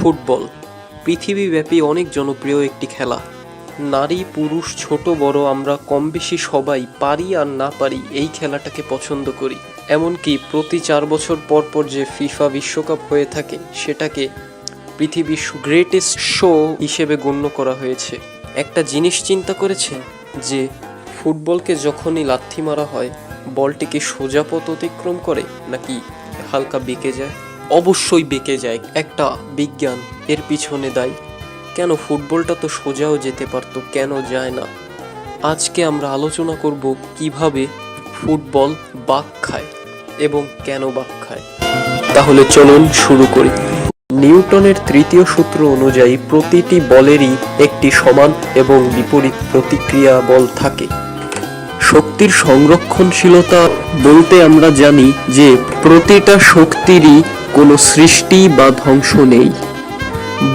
Football পৃথিবীব্যাপী অনেক জনপ্রিয় একটি খেলা। নারী পুরুষ ছোট বড় আমরা কম বেশি সবাই পারি আর না পারি এই খেলাটাকে পছন্দ করি। এমনকি প্রতি 4 বছর পর পর যে ফিফা বিশ্বকাপ হয়ে থাকে সেটাকে পৃথিবীর গ্রেটেস্ট শো হিসেবে গণ্য করা হয়েছে। একটা জিনিস চিন্তা করেছেন যে ফুটবলকে যখনই লাথি মারা হয় বলটি কি সোজা পথ অতিক্রম করে নাকি হালকা বেঁকে যায়? অবশ্যই বেঁকে যায়। একটা বিজ্ঞান এর পিছনে দায়ী। কেন ফুটবলটা তো সোজাও যেতে পারতো, কেন যায় না? আজকে আমরা আলোচনা করব কিভাবে ফুটবল বাঁক খায় এবং কেন বাঁক খায়। তাহলে চলুন শুরু করি। নিউটনের তৃতীয় সূত্র অনুযায়ী প্রতিটি বলেরই একটি সমান এবং বিপরীত প্রতিক্রিয়া বল থাকে। শক্তির সংরক্ষণশীলতা বলতে আমরা জানি যে প্রতিটা শক্তিরই কোনো সৃষ্টি বা ধ্বংস নেই।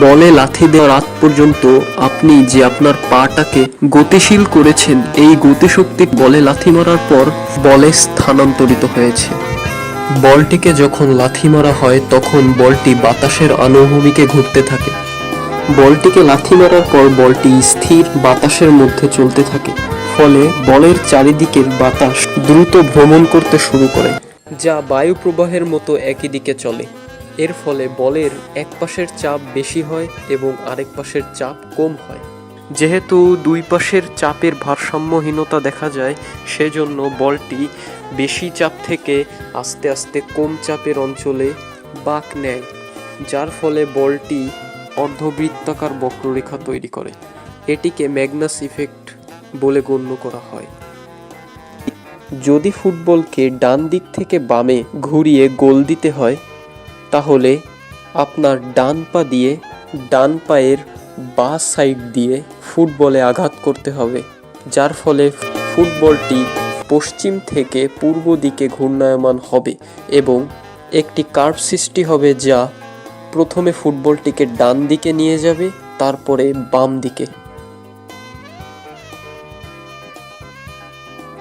বলে লাথি দেওয়ার আগ পর্যন্ত আপনি যে আপনার পাটাকে গতিশীল করেছেন, এই গতিশক্তি বলে লাথি মারার পর বলে স্থানান্তরিত হয়েছে। বলটিকে যখন লাথি মারা হয় তখন বলটি বাতাসের আনুভূমিকে ঘুরতে থাকে। বলটিকে লাথি মারার পর বলটি স্থির বাতাসের মধ্যে চলতে থাকে, ফলে বলের চারিদিকের বাতাস দ্রুত ভ্রমণ করতে শুরু করে, যা বায়ু প্রবাহের মতো একই দিকে চলে। এর ফলে বলের এক পাশের চাপ বেশি হয় এবং আরেক পাশের চাপ কম হয়। যেহেতু দুই পাশের চাপের ভারসাম্যহীনতা দেখা যায়, সেজন্য বলটি বেশি চাপ থেকে আস্তে আস্তে কম চাপের অঞ্চলে বাঁক নেয়, যার ফলে বলটি অর্ধবৃত্তাকার বক্ররেখা তৈরি করে। এটিকে ম্যাগনাস ইফেক্ট বলে গণ্য করা হয়। যদি ফুটবলকে ডান দিক থেকে বামে ঘুরিয়ে গোল দিতে হয় তাহলে আপনার ডান পা দিয়ে ডান পায়ের বাঁ সাইড দিয়ে ফুটবলে আঘাত করতে হবে, যার ফলে ফুটবলটি পশ্চিম থেকে পূর্ব দিকে ঘূর্ণায়মান হবে এবং একটি কার্ভ সৃষ্টি হবে, যা প্রথমে ফুটবলটিকে ডান দিকে নিয়ে যাবে, তারপরে বাম দিকে।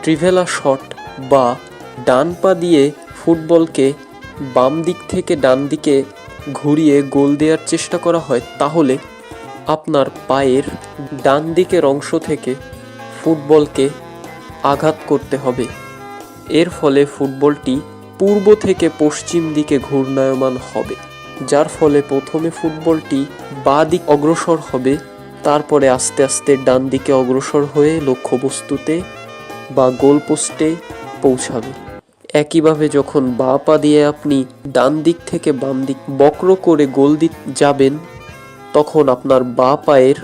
ট্রিভেলা শট বা ডান পা দিয়ে ফুটবলকে বাম দিক থেকে ডান দিকে ঘুরিয়ে গোল দেওয়ার চেষ্টা করা হয়, তাহলে আপনার পায়ের ডান দিকের অংশ থেকে ফুটবলকে আঘাত করতে হবে। এর ফলে ফুটবলটি পূর্ব থেকে পশ্চিম দিকে ঘূর্ণায়মান হবে, যার ফলে প্রথমে ফুটবলটি বাঁ দিক অগ্রসর হবে, তারপরে আস্তে আস্তে ডান দিকে অগ্রসর হয়ে লক্ষ্যবস্তুতে বা গোলপোস্টে পৌঁছাবে। একইভাবে যখন বাঁ পা দিয়ে আপনি ডান দিক থেকে বাম দিক বক্র করে গোল যাবেন, তখন আপনার বাঁ পায়ের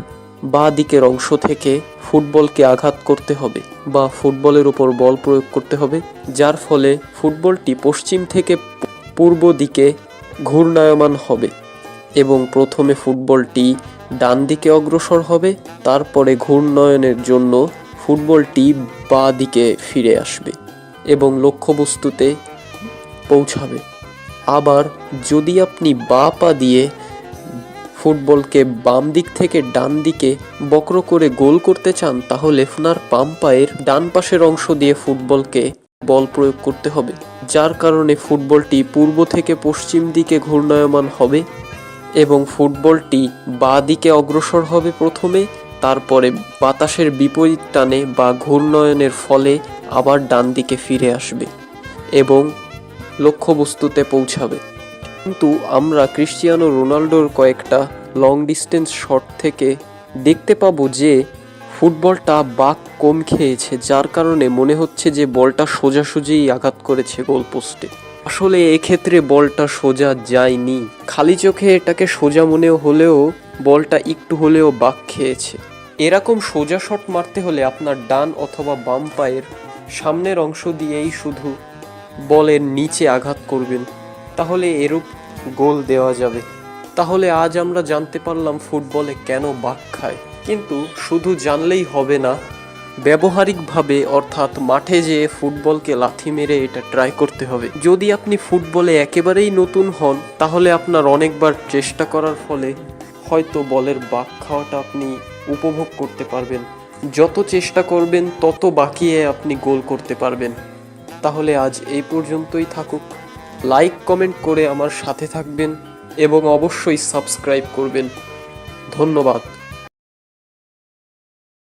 বাঁ দিকের অংশ থেকে ফুটবলকে আঘাত করতে হবে বা ফুটবলের উপর বল প্রয়োগ করতে হবে, যার ফলে ফুটবলটি পশ্চিম থেকে পূর্ব দিকে ঘূর্ণায়মান হবে এবং প্রথমে ফুটবলটি ডান দিকে অগ্রসর হবে, তারপরে ঘূর্ণায়নের জন্য ফুটবলটি বাঁ দিকে ফিরে আসবে এবং লক্ষ্যবস্তুতে পৌঁছাবে। আবার যদি আপনি বাঁ পা দিয়ে ফুটবলকে বাম দিক থেকে ডান দিকে বক্র করে গোল করতে চান, তাহলে আপনার বাম পায়ের ডান পাশের অংশ দিয়ে ফুটবলকে বল প্রয়োগ করতে হবে, যার কারণে ফুটবলটি পূর্ব থেকে পশ্চিম দিকে ঘূর্ণায়মান হবে এবং ফুটবলটি বাঁ দিকে অগ্রসর হবে প্রথমে, তারপরে বাতাসের বিপরীত টানে বা ঘূর্ণায়নের ফলে আবার ডান দিকে ফিরে আসবে এবং লক্ষ্যবস্তুতে পৌঁছাবে। কিন্তু আমরা ক্রিশ্চিয়ানো রোনাল্ডোর কয়েকটা লং ডিস্টেন্স শট থেকে দেখতে পাবো যে ফুটবলটা বাঁক কম খেয়েছে, যার কারণে মনে হচ্ছে যে বলটা সোজাসুজিই আঘাত করেছে গোলপোস্টে। আসলে এক্ষেত্রে বলটা সোজা যায়নি। খালি চোখে এটাকে সোজা মনে হলেও বলটা একটু হলেও বাঁক খেয়েছে। এরকম সোজা শট মারতে হলে আপনার ডান অথবা বাম পায়ের সামনের অংশ দিয়েই শুধু বলের নিচে আঘাত করবেন, তাহলে এরূপ গোল দেওয়া যাবে। তাহলে আজ আমরা জানতে পারলাম ফুটবলে কেন বাঁক খায়। কিন্তু শুধু জানলেই হবে না, ব্যবহারিকভাবে অর্থাৎ মাঠে যেয়ে ফুটবলকে লাথি মেরে এটা ট্রাই করতে হবে। যদি আপনি ফুটবলে একেবারেই নতুন হন, তাহলে আপনার অনেকবার চেষ্টা করার ফলে হয়তো বলের বাঁক খাওয়াটা আপনি উপভোগ করতে পারবেন। যত চেষ্টা করবেন তত বাকিয়ে আপনি গোল করতে পারবেন। তাহলে আজ এই পর্যন্তই থাকুক। লাইক কমেন্ট করে আমার সাথে থাকবেন এবং অবশ্যই সাবস্ক্রাইব করবেন। ধন্যবাদ।